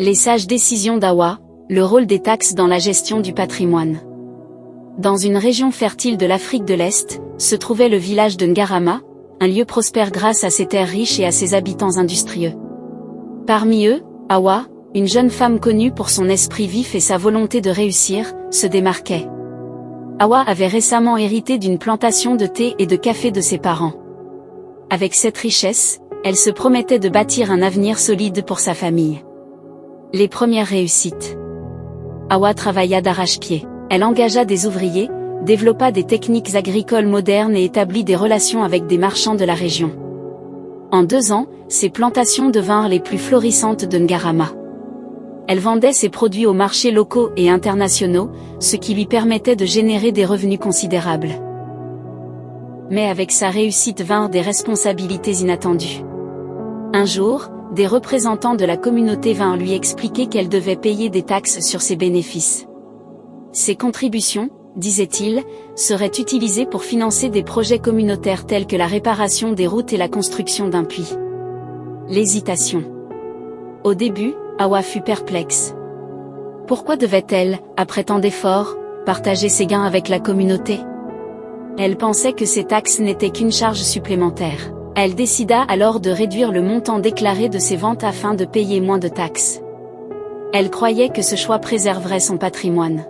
Les sages décisions d'Awa, le rôle des taxes dans la gestion du patrimoine. Dans une région fertile de l'Afrique de l'Est, se trouvait le village de Ngarama, un lieu prospère grâce à ses terres riches et à ses habitants industrieux. Parmi eux, Awa, une jeune femme connue pour son esprit vif et sa volonté de réussir, se démarquait. Awa avait récemment hérité d'une plantation de thé et de café de ses parents. Avec cette richesse, elle se promettait de bâtir un avenir solide pour sa famille. Les premières réussites. Awa travailla d'arrache-pied. Elle engagea des ouvriers, développa des techniques agricoles modernes et établit des relations avec des marchands de la région. En 2 ans, ses plantations devinrent les plus florissantes de Ngarama. Elle vendait ses produits aux marchés locaux et internationaux, ce qui lui permettait de générer des revenus considérables. Mais avec sa réussite vinrent des responsabilités inattendues. Un jour, des représentants de la communauté vinrent lui expliquer qu'elle devait payer des taxes sur ses bénéfices. Ces contributions, disait-il, seraient utilisées pour financer des projets communautaires tels que la réparation des routes et la construction d'un puits. L'hésitation. Au début, Awa fut perplexe. Pourquoi devait-elle, après tant d'efforts, partager ses gains avec la communauté? Elle pensait que ces taxes n'étaient qu'une charge supplémentaire. Elle décida alors de réduire le montant déclaré de ses ventes afin de payer moins de taxes. Elle croyait que ce choix préserverait son patrimoine.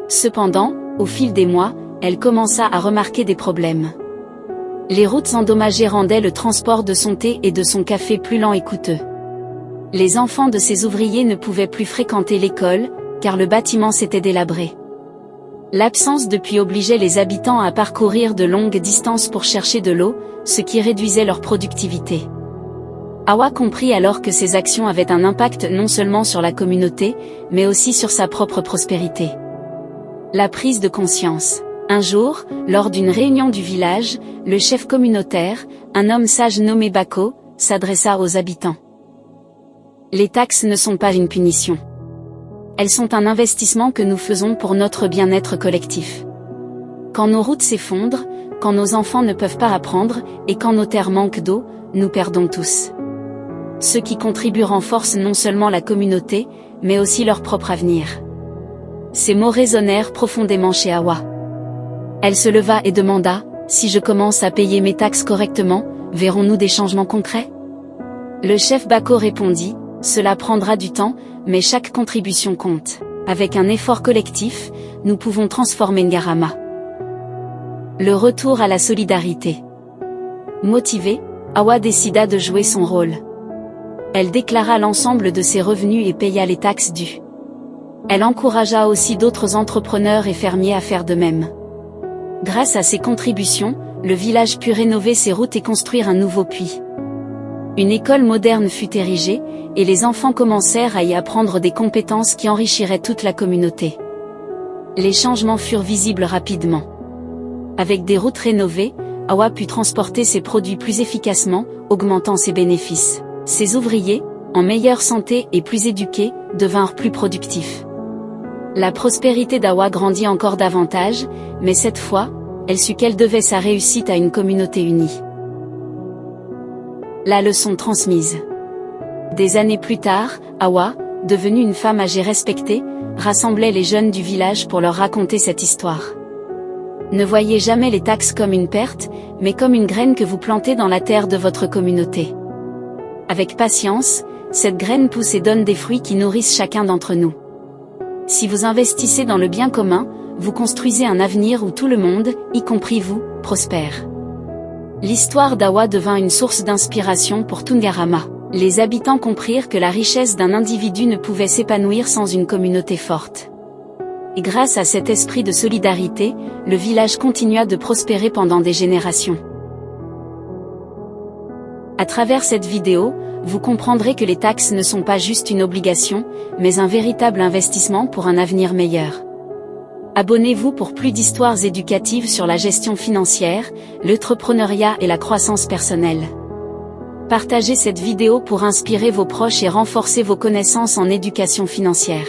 Cependant, au fil des mois, elle commença à remarquer des problèmes. Les routes endommagées rendaient le transport de son thé et de son café plus lent et coûteux. Les enfants de ses ouvriers ne pouvaient plus fréquenter l'école, car le bâtiment s'était délabré. L'absence de puits obligeait les habitants à parcourir de longues distances pour chercher de l'eau, ce qui réduisait leur productivité. Awa comprit alors que ses actions avaient un impact non seulement sur la communauté, mais aussi sur sa propre prospérité. La prise de conscience. Un jour, lors d'une réunion du village, le chef communautaire, un homme sage nommé Bako, s'adressa aux habitants. Les taxes ne sont pas une punition. Elles sont un investissement que nous faisons pour notre bien-être collectif. Quand nos routes s'effondrent, quand nos enfants ne peuvent pas apprendre, et quand nos terres manquent d'eau, nous perdons tous. Ceux qui contribuent renforcent non seulement la communauté, mais aussi leur propre avenir. Ces mots résonnèrent profondément chez Awa. Elle se leva et demanda, « Si je commence à payer mes taxes correctement, verrons-nous des changements concrets ?» Le chef Bako répondit, « Cela prendra du temps, mais chaque contribution compte. Avec un effort collectif, nous pouvons transformer Ngarama. » Le retour à la solidarité. Motivée, Awa décida de jouer son rôle. Elle déclara l'ensemble de ses revenus et paya les taxes dues. Elle encouragea aussi d'autres entrepreneurs et fermiers à faire de même. Grâce à ces contributions, le village put rénover ses routes et construire un nouveau puits. Une école moderne fut érigée, et les enfants commencèrent à y apprendre des compétences qui enrichiraient toute la communauté. Les changements furent visibles rapidement. Avec des routes rénovées, Awa put transporter ses produits plus efficacement, augmentant ses bénéfices. Ses ouvriers, en meilleure santé et plus éduqués, devinrent plus productifs. La prospérité d'Awa grandit encore davantage, mais cette fois, elle sut qu'elle devait sa réussite à une communauté unie. La leçon transmise. Des années plus tard, Awa, devenue une femme âgée respectée, rassemblait les jeunes du village pour leur raconter cette histoire. Ne voyez jamais les taxes comme une perte, mais comme une graine que vous plantez dans la terre de votre communauté. Avec patience, cette graine pousse et donne des fruits qui nourrissent chacun d'entre nous. Si vous investissez dans le bien commun, vous construisez un avenir où tout le monde, y compris vous, prospère. L'histoire d'Awa devint une source d'inspiration pour tout Ngarama. Les habitants comprirent que la richesse d'un individu ne pouvait s'épanouir sans une communauté forte. Et grâce à cet esprit de solidarité, le village continua de prospérer pendant des générations. À travers cette vidéo, vous comprendrez que les taxes ne sont pas juste une obligation, mais un véritable investissement pour un avenir meilleur. Abonnez-vous pour plus d'histoires éducatives sur la gestion financière, l'entrepreneuriat et la croissance personnelle. Partagez cette vidéo pour inspirer vos proches et renforcer vos connaissances en éducation financière.